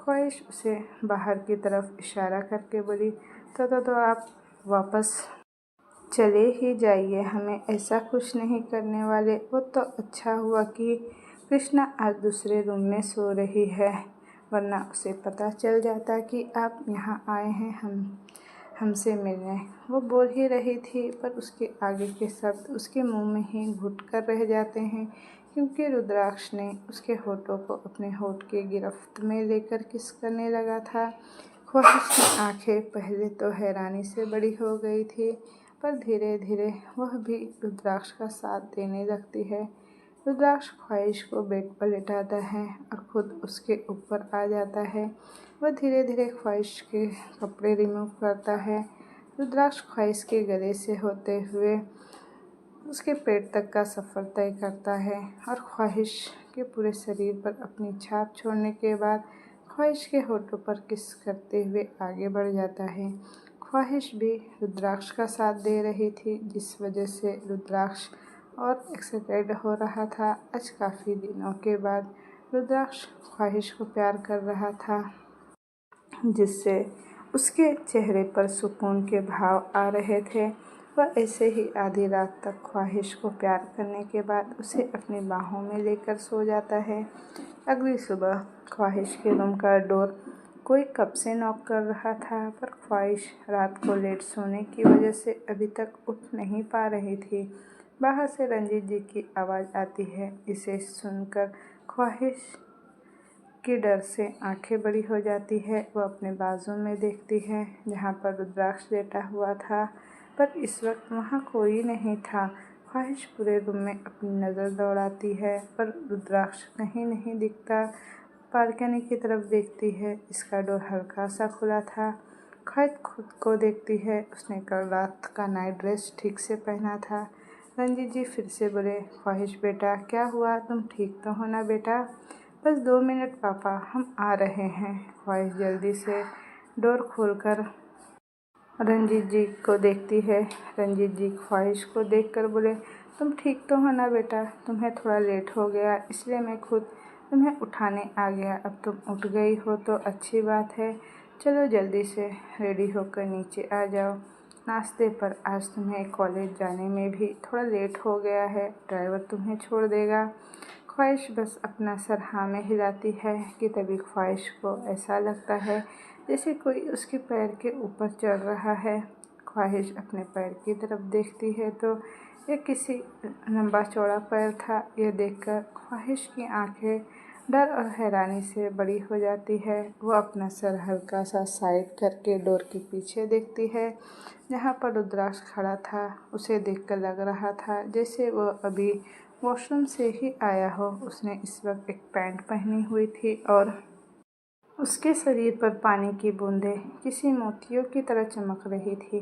ख्वाहिश उसे बाहर की तरफ इशारा करके बोली, तो आप वापस चले ही जाइए, हमें ऐसा कुछ नहीं करने वाले। वो तो अच्छा हुआ कि कृष्णा आज दूसरे रूम में सो रही है, वरना उसे पता चल जाता कि आप यहाँ आए हैं हमसे मिलने। वो बोल ही रही थी पर उसके आगे के शब्द उसके मुंह में ही घुट कर रह जाते हैं, क्योंकि रुद्राक्ष ने उसके होठों को अपने होठ के गिरफ्त में लेकर किस करने लगा था। ख्वाहिश की आंखें पहले तो हैरानी से बड़ी हो गई थी, पर धीरे धीरे वह भी रुद्राक्ष का साथ देने लगती है। रुद्राक्ष ख्वाहिश को बेड पर लेटाता है और खुद उसके ऊपर आ जाता है। वह धीरे धीरे ख्वाहिश के कपड़े रिमूव करता है। रुद्राक्ष ख्वाहिश के गले से होते हुए उसके पेट तक का सफ़र तय करता है और ख्वाहिश के पूरे शरीर पर अपनी छाप छोड़ने के बाद ख्वाहिश के होठों पर किस करते हुए आगे बढ़ जाता है। ख्वाहिश भी रुद्राक्ष का साथ दे रही थी, जिस वजह से रुद्राक्ष और एक्साइटेड हो रहा था। आज काफ़ी दिनों के बाद रुद्राक्ष ख्वाहिश को प्यार कर रहा था, जिससे उसके चेहरे पर सुकून के भाव आ रहे थे। वह ऐसे ही आधी रात तक ख्वाहिश को प्यार करने के बाद उसे अपनी बाहों में लेकर सो जाता है। अगली सुबह ख्वाहिश के रूम का डोर कोई कब से नॉक कर रहा था, पर ख्वाहिश रात को लेट सोने की वजह से अभी तक उठ नहीं पा रही थी। बाहर से रंजीत जी की आवाज़ आती है, इसे सुनकर ख्वाहिश के डर से आंखें बड़ी हो जाती है। वह अपने बाजू में देखती है जहाँ पर रुद्राक्ष लेटा हुआ था, पर इस वक्त वहाँ कोई नहीं था। ख्वाहिश पूरे रूम में अपनी नज़र दौड़ाती है, पर रुद्राक्ष कहीं नहीं दिखता। बालकनी की तरफ देखती है, इसका डोर हल्का सा खुला था। ख्वाहिश खुद को देखती है, उसने कल रात का नाइट ड्रेस ठीक से पहना था। रंजीत जी फिर से बोले, ख्वाहिश बेटा क्या हुआ, तुम ठीक तो हो ना बेटा? बस 2 मिनट पापा, हम आ रहे हैं। ख्वाहिश जल्दी से डोर खोलकर रंजीत जी को देखती है। रंजीत जी ख्वाहिश को देखकर बोले, तुम ठीक तो हो ना बेटा? तुम्हें थोड़ा लेट हो गया, इसलिए मैं खुद तुम्हें उठाने आ गया। अब तुम उठ गई हो तो अच्छी बात है। चलो जल्दी से रेडी होकर नीचे आ जाओ नाश्ते पर। आज तुम्हें कॉलेज जाने में भी थोड़ा लेट हो गया है, ड्राइवर तुम्हें छोड़ देगा। ख्वाहिश बस अपना सर हाँ में हिलाती है कि तभी ख्वाहिश को ऐसा लगता है जैसे कोई उसके पैर के ऊपर चढ़ रहा है। ख्वाहिश अपने पैर की तरफ देखती है तो या किसी लंबा चौड़ा पैर था। यह देखकर ख्वाहिश की आंखें डर और हैरानी से बड़ी हो जाती है। वो अपना सर हल्का सा साइड करके डोर के पीछे देखती है जहाँ पर रुद्राक्ष खड़ा था। उसे देखकर लग रहा था जैसे वो अभी वॉशरूम से ही आया हो। उसने इस वक्त एक पैंट पहनी हुई थी और उसके शरीर पर पानी की बूंदें किसी मोतियों की तरह चमक रही थी।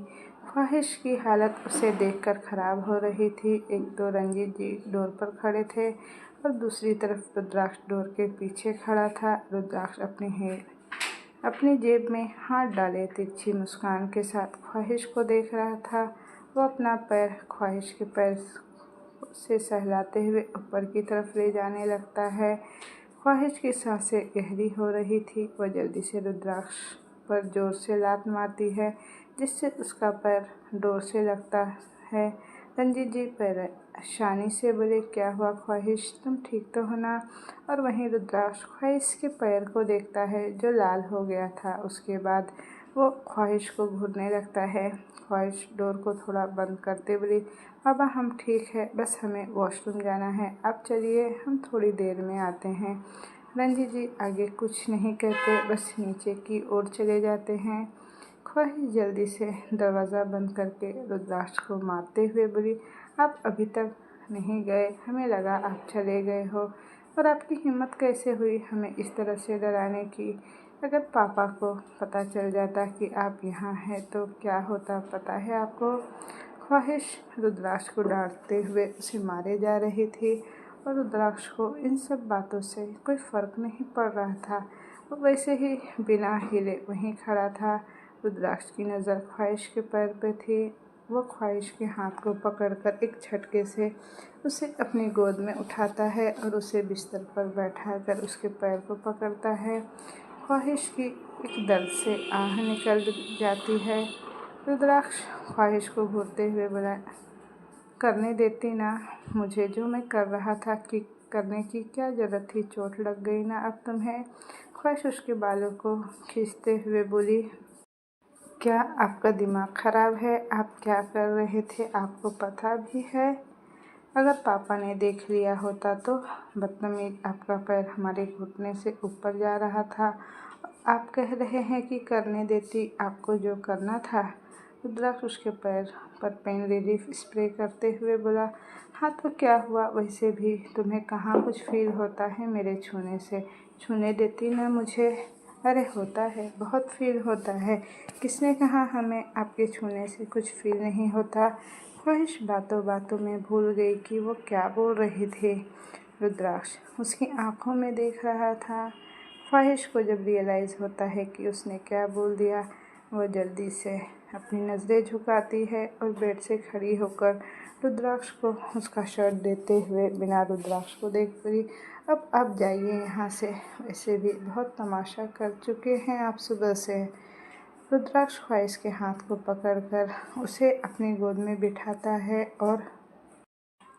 ख्वाहिश की हालत उसे देखकर खराब हो रही थी। एक तो रंजीत जी डोर पर खड़े थे और दूसरी तरफ रुद्राक्ष डोर के पीछे खड़ा था। रुद्राक्ष अपनी जेब में हाथ डाले तिरछी मुस्कान के साथ ख्वाहिश को देख रहा था। वो अपना पैर ख्वाहिश के पैर से सहलाते हुए ऊपर की तरफ ले जाने लगता है। ख्वाहिश की सांसें गहरी हो रही थी। वह जल्दी से रुद्राक्ष पर जोर से लात मारती है जिससे उसका पैर डोर से लगता है। रंजीत जी परेशानी से बोले, क्या हुआ ख्वाहिश, तुम ठीक तो हो ना? और वहीं रुद्राक्ष ख्वाहिश के पैर को देखता है जो लाल हो गया था। उसके बाद वो ख्वाहिश को घूरने लगता है। ख्वाहिश डोर को थोड़ा बंद करते बोली, बाबा हम ठीक है, बस हमें वॉशरूम जाना है, आप चलिए हम थोड़ी देर में आते हैं। रंजीत जी आगे कुछ नहीं कहते, बस नीचे की ओर चले जाते हैं। ख्वाहिश जल्दी से दरवाज़ा बंद करके रुद्राक्ष को मारते हुए बोली, आप अभी तक नहीं गए, हमें लगा आप चले गए हो। और आपकी हिम्मत कैसे हुई हमें इस तरह से डराने की? अगर पापा को पता चल जाता कि आप यहाँ हैं तो क्या होता पता है आपको? ख्वाहिश रुद्राक्ष को डांटते हुए उसे मारे जा रही थी और रुद्राक्ष को इन सब बातों से कोई फ़र्क नहीं पड़ रहा था। वो वैसे ही बिना हिले वहीं खड़ा था। रुद्राक्ष की नज़र ख्वाहिश के पैर पे थी। वो ख्वाहिश के हाथ को पकड़कर एक झटके से उसे अपनी गोद में उठाता है और उसे बिस्तर पर बैठाकर उसके पैर को पकड़ता है। ख्वाहिश की एक दर्द से आह निकल जाती है। रुद्राक्ष ख्वाहिश को घूरते हुए बोला, करने देती ना मुझे, जो मैं कर रहा था कि करने की क्या ज़रूरत थी, चोट लग गई ना अब तुम्हें? ख्वाहिश उसके बालों को खींचते हुए बोली, क्या आपका दिमाग ख़राब है? आप क्या कर रहे थे आपको पता भी है? अगर पापा ने देख लिया होता तो? बदतमीज, आपका पैर हमारे घुटने से ऊपर जा रहा था। आप कह रहे हैं कि करने देती आपको जो करना था। रुद्राक्ष उसके पैर पर पेन रिलीफ स्प्रे करते हुए बोला, हाँ तो क्या हुआ, वैसे भी तुम्हें कहाँ कुछ फील होता है मेरे छूने से? छूने देती ना मुझे? अरे होता है, बहुत फील होता है। किसने कहा हमें आपके छूने से कुछ फील नहीं होता? ख्वाहिश बातों बातों में भूल गई कि वो क्या बोल रही थी। रुद्राक्ष उसकी आंखों में देख रहा था। ख्वाहिश को जब रियलाइज़ होता है कि उसने क्या बोल दिया, वह जल्दी से अपनी नज़रें झुकाती है और बेड से खड़ी होकर रुद्राक्ष को उसका शर्ट देते हुए बिना रुद्राक्ष को देख पड़ी, अब आप जाइए यहाँ से, वैसे भी बहुत तमाशा कर चुके हैं आप सुबह से। रुद्राक्ष ख्वाहिश के हाथ को पकड़कर उसे अपनी गोद में बिठाता है और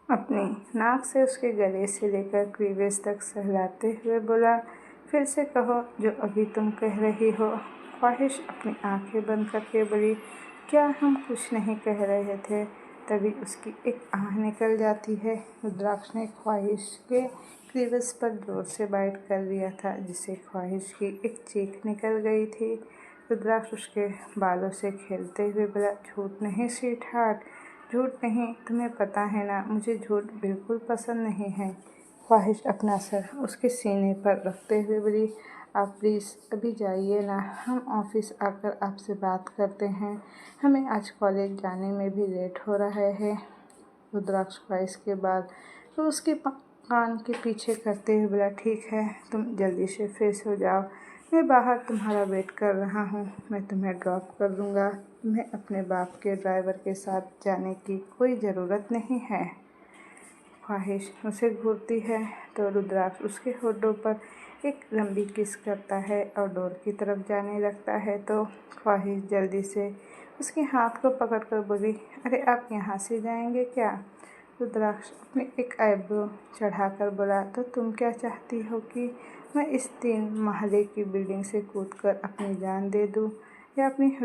अपनी नाक से उसके गले से लेकर क्लीवेज तक सहलाते हुए बोला, फिर से कहो जो अभी तुम कह रही हो। ख्वाहिश अपनी आंखें बंद करके बोली, क्या हम कुछ नहीं कह रहे थे? तभी उसकी एक आह निकल जाती है। रुद्राक्ष ने ख्वाहिश के क्लीवेज पर जोर से बाइट कर दिया था जिससे ख्वाहिश की एक चीख निकल गई थी। रुद्राक्ष उसके बालों से खेलते हुए बोला, झूठ नहीं स्वीट हार्ट, झूठ नहीं, तुम्हें पता है ना मुझे झूठ बिल्कुल पसंद नहीं है। ख्वाहिश अपना सर उसके सीने पर रखते हुए बोली, आप प्लीज़ अभी जाइए ना, हम ऑफिस आकर आपसे बात करते हैं, हमें आज कॉलेज जाने में भी लेट हो रहा है। रुद्राक्ष ख्वाहिश के बाद तो उसके कान के पीछे करते हुए बोला, ठीक है तुम जल्दी से फ्रेश हो जाओ, मैं बाहर तुम्हारा वेट कर रहा हूँ, मैं तुम्हें ड्रॉप कर दूँगा, तुम्हें अपने बाप के ड्राइवर के साथ जाने की कोई ज़रूरत नहीं है। ख्वाहिश उसे घूरती है तो रुद्राक्ष उसके होठों पर एक लंबी किस करता है और डोर की तरफ जाने लगता है तो ख्वाहिश जल्दी से उसके हाथ को पकड़कर बोली, अरे आप यहाँ से जाएंगे क्या? रुद्राक्ष अपनी एक आईब्रो चढ़ाकर बोला, तो तुम क्या चाहती हो कि मैं इस 3 महले की बिल्डिंग से कूदकर अपनी जान दे दूँ या अपनी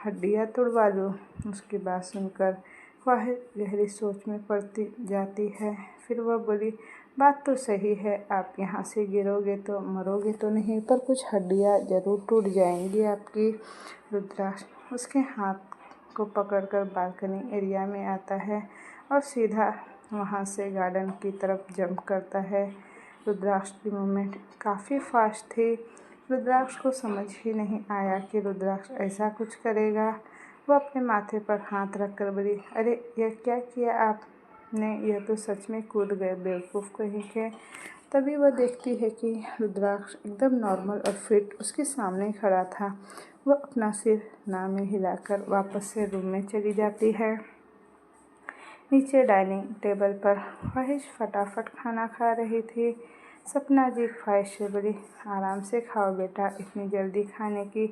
हड्डियाँ तोड़वा लूँ? उसकी बात सुनकर ख्वाहिश गहरी सोच में पड़ती जाती है। फिर वह बोली, बात तो सही है, आप यहाँ से गिरोगे तो मरोगे तो नहीं, पर कुछ हड्डियाँ जरूर टूट जाएंगी आपकी। रुद्राक्ष उसके हाथ को पकड़कर बालकनी एरिया में आता है और सीधा वहाँ से गार्डन की तरफ जंप करता है। रुद्राक्ष की मूवमेंट काफ़ी फास्ट थी। रुद्राक्ष को समझ ही नहीं आया कि रुद्राक्ष ऐसा कुछ करेगा। वो अपने माथे पर हाथ रखकर बोली, अरे यह क्या किया आपने, यह तो सच में कूद गए, बेवकूफ़ कहीं के। तभी वह देखती है कि रुद्राक्ष एकदम नॉर्मल और फिट उसके सामने खड़ा था। वह अपना सिर ना में हिलाकर वापस से रूम में चली जाती है। नीचे डाइनिंग टेबल पर ख्वाहिश फटाफट खाना खा रही थी। सपना जी ख्वाहिश से बोली, आराम से खाओ बेटा, इतनी जल्दी खाने की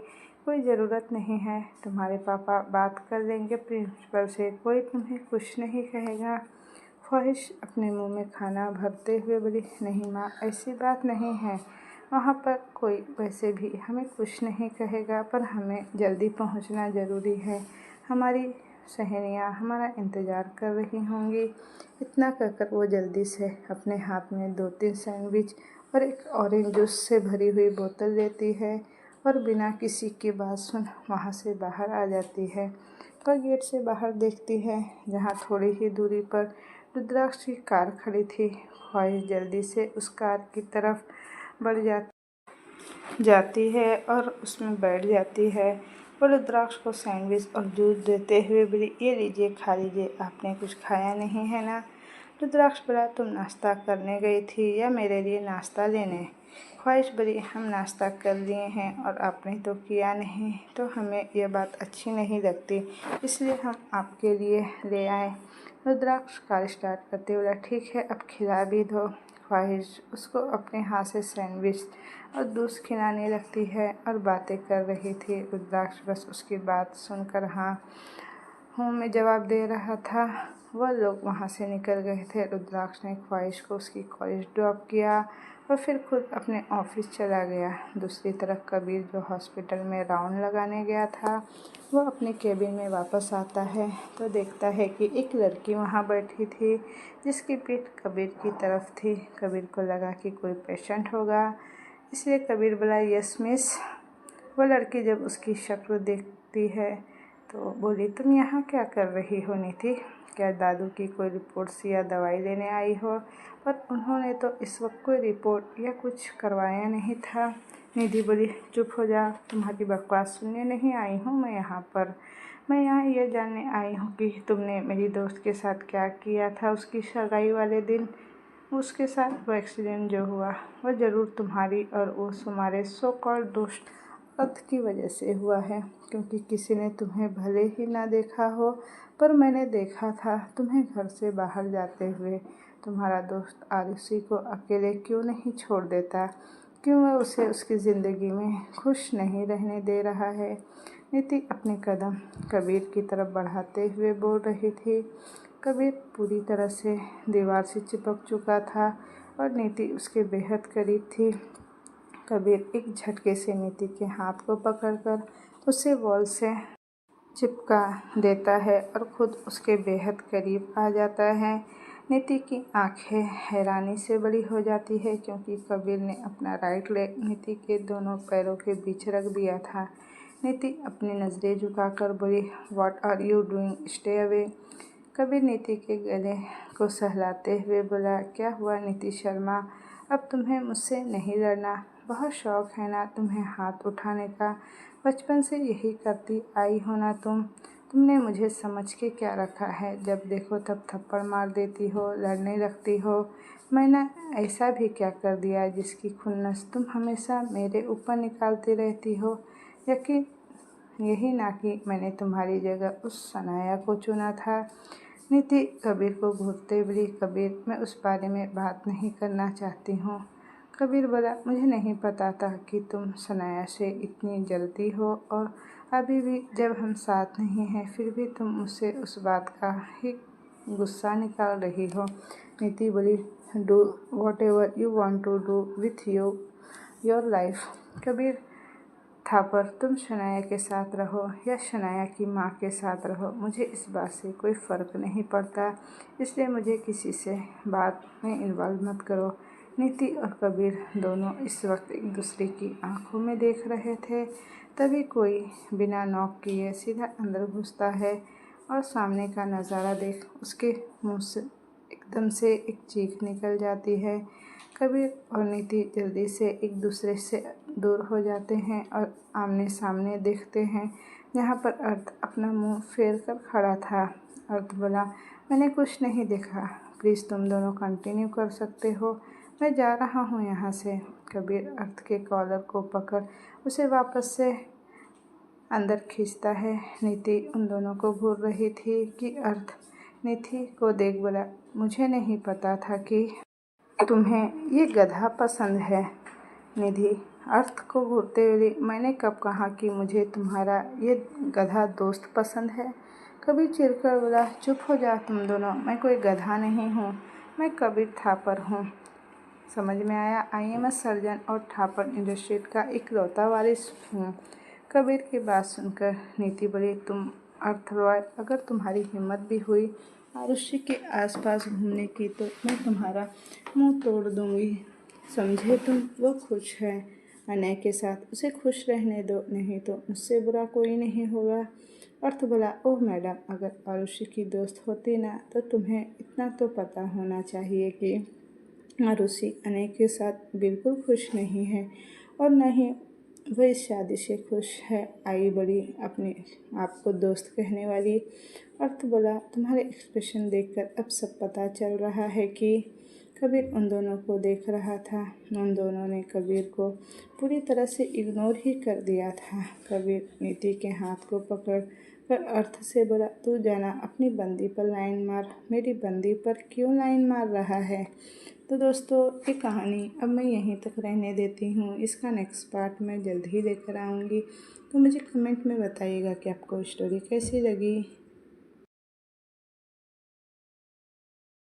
कोई ज़रूरत नहीं है। तुम्हारे पापा बात कर लेंगे प्रिंसिपल से, कोई तुम्हें कुछ नहीं कहेगा। ख्वाहिश अपने मुंह में खाना भरते हुए बोली, नहीं माँ, ऐसी बात नहीं है, वहाँ पर कोई वैसे भी हमें कुछ नहीं कहेगा, पर हमें जल्दी पहुँचना ज़रूरी है। हमारी सहेलियाँ हमारा इंतज़ार कर रही होंगी। इतना कहकर वो जल्दी से अपने हाथ में 2-3 सैंडविच और एक ऑरेंज जूस से भरी हुई बोतल लेती है और बिना किसी की बात सुन वहाँ से बाहर आ जाती है। पर गेट से बाहर देखती है जहाँ थोड़ी ही दूरी पर रुद्राक्ष की कार खड़ी थी। ख्वाहिश जल्दी से उस कार की तरफ बढ़ जाती है और उसमें बैठ जाती है। वो रुद्राक्ष को सैंडविच और जूस देते हुए बोली, ये लीजिए, खा लीजिए, आपने कुछ खाया नहीं है ना। रुद्राक्ष बोला, तुम नाश्ता करने गई थी या मेरे लिए नाश्ता लेने। ख्वाहिश बोली, हम नाश्ता कर लिए हैं और आपने तो किया नहीं, तो हमें यह बात अच्छी नहीं लगती, इसलिए हम आपके लिए ले आए। रुद्राक्ष कार स्टार्ट करते बोला, ठीक है, अब खिला भी दो। ख्वाहिश उसको अपने हाथ से सैंडविच और दूध खिलाने लगती है और बातें कर रही थी। रुद्राक्ष बस उसकी बात सुनकर हाँ हूँ में जवाब दे रहा था। वह लोग वहाँ से निकल गए थे। रुद्राक्ष ने ख्वाहिश को उसकी कॉलेज ड्रॉप किया और फिर खुद अपने ऑफिस चला गया। दूसरी तरफ कबीर, जो हॉस्पिटल में राउंड लगाने गया था, वह अपने केबिन में वापस आता है तो देखता है कि एक लड़की वहाँ बैठी थी जिसकी पीठ कबीर की तरफ थी। कबीर को लगा कि कोई पेशेंट होगा, इसलिए कबीर बोला, यस मिस। वह लड़की जब उसकी शक्ल देखती है तो बोली, तुम यहाँ क्या कर रही हो नीति? क्या दादू की कोई रिपोर्ट्स या दवाई लेने आई हो? पर उन्होंने तो इस वक्त कोई रिपोर्ट या कुछ करवाया नहीं था। निधि बोली, चुप हो जा, तुम्हारी बकवास सुनने नहीं आई हूँ मैं यहाँ पर। मैं यहाँ यह जानने आई हूँ कि तुमने मेरी दोस्त के साथ क्या किया था उसकी सगाई वाले दिन। उसके साथ वो एक्सीडेंट जो हुआ वह ज़रूर तुम्हारी और उस हमारे सो कॉल्ड दोस्त अर्थ की वजह से हुआ है, क्योंकि किसी ने तुम्हें भले ही ना देखा हो, पर मैंने देखा था तुम्हें घर से बाहर जाते हुए। तुम्हारा दोस्त आरुषि को अकेले क्यों नहीं छोड़ देता? क्यों वह उसे उसकी ज़िंदगी में खुश नहीं रहने दे रहा है? नीति अपने कदम कबीर की तरफ बढ़ाते हुए बोल रही थी। कबीर पूरी तरह से दीवार से चिपक चुका था और नीति उसके बेहद करीब थी। कबीर एक झटके से नीति के हाथ को पकड़कर उसे वॉल से चिपका देता है और खुद उसके बेहद करीब आ जाता है। नीति की आंखें हैरानी से बड़ी हो जाती है, क्योंकि कबीर ने अपना राइट लेग नीति के दोनों पैरों के बीच रख दिया था। नीति अपनी नज़रें झुकाकर बोली, what are you doing, stay away. Kabir Niti के गले को सहलाते हुए बोला, क्या हुआ नीति शर्मा, अब तुम्हें मुझसे नहीं लड़ना? बहुत शौक है ना तुम्हें हाथ उठाने का? बचपन से यही करती आई हो ना तुमने मुझे समझ के क्या रखा है? जब देखो तब थप्पड़ मार देती हो, लड़ने लगती हो। मैंने ऐसा भी क्या कर दिया जिसकी खुन्नस तुम हमेशा मेरे ऊपर निकालती रहती हो? यकीन यही ना कि मैंने तुम्हारी जगह उस सनाया को चुना था। नीति कबीर को घूरते बोली, कबीर, मैं उस बारे में बात नहीं करना चाहती हूँ। कबीर बोला, मुझे नहीं पता था कि तुम सनाया से इतनी जलती हो, और अभी भी जब हम साथ नहीं हैं फिर भी तुम मुझसे उस बात का ही गुस्सा निकाल रही हो। नीति बोली, do whatever you want to do with your life. Kabir Thapar तुम शनाया के साथ रहो या शनाया की माँ के साथ रहो, मुझे इस बात से कोई फ़र्क नहीं पड़ता, इसलिए मुझे किसी से बात में इन्वॉल्व मत करो। नीति और कबीर दोनों इस वक्त एक दूसरे की आंखों में देख रहे थे। तभी कोई बिना नॉक किए सीधा अंदर घुसता है और सामने का नज़ारा देख उसके मुंह से एकदम से एक चीख निकल जाती है। कबीर और नीति जल्दी से एक दूसरे से दूर हो जाते हैं और आमने सामने देखते हैं, जहाँ पर अर्थ अपना मुंह फेर कर खड़ा था। अर्थ बोला, मैंने कुछ नहीं देखा, प्लीज़ तुम दोनों कंटिन्यू कर सकते हो, मैं जा रहा हूँ यहाँ से। कबीर अर्थ के कॉलर को पकड़ उसे वापस से अंदर खींचता है। नीति उन दोनों को घूर रही थी कि अर्थ नीति को देख बोला, मुझे नहीं पता था कि तुम्हें ये गधा पसंद है। निधि अर्थ को घूरते हुए, मैंने कब कहा कि मुझे तुम्हारा ये गधा दोस्त पसंद है। कबीर चिढ़कर बोला, चुप हो जा तुम दोनों, मैं कोई गधा नहीं हूँ, मैं कबीर थापर हूँ। समझ में आया? आई एम ए सर्जन और थापर इंडस्ट्री का इकलौता वारिस हूँ। कबीर की बात सुनकर नीति बोली, तुम अर्थ रॉय, अगर तुम्हारी हिम्मत भी हुई आरुषि के आसपास घूमने की तो मैं तुम्हारा मुंह तोड़ दूंगी, समझे तुम? वो खुश है अनय के साथ, उसे खुश रहने दो, नहीं तो मुझसे बुरा कोई नहीं होगा। अर्थ बोला, ओह मैडम, अगर आरुषि की दोस्त होती ना तो तुम्हें इतना तो पता होना चाहिए कि आरुषि अनय के साथ बिल्कुल खुश नहीं है और न ही वह इस शादी से खुश है। आई बड़ी अपने आप को दोस्त कहने वाली। अर्थ बोला, तुम्हारे एक्सप्रेशन देखकर अब सब पता चल रहा है कि कबीर उन दोनों को देख रहा था। उन दोनों ने कबीर को पूरी तरह से इग्नोर ही कर दिया था। कबीर नीति के हाथ को पकड़ कर अर्थ से बोला, तू जाना अपनी बंदी पर लाइन मार, मेरी बंदी पर क्यों लाइन मार रहा है? तो दोस्तों, ये कहानी अब मैं यहीं तक रहने देती हूँ। इसका नेक्स्ट पार्ट मैं जल्द ही लेकर आऊँगी। तो मुझे कमेंट में बताइएगा कि आपको स्टोरी कैसी लगी।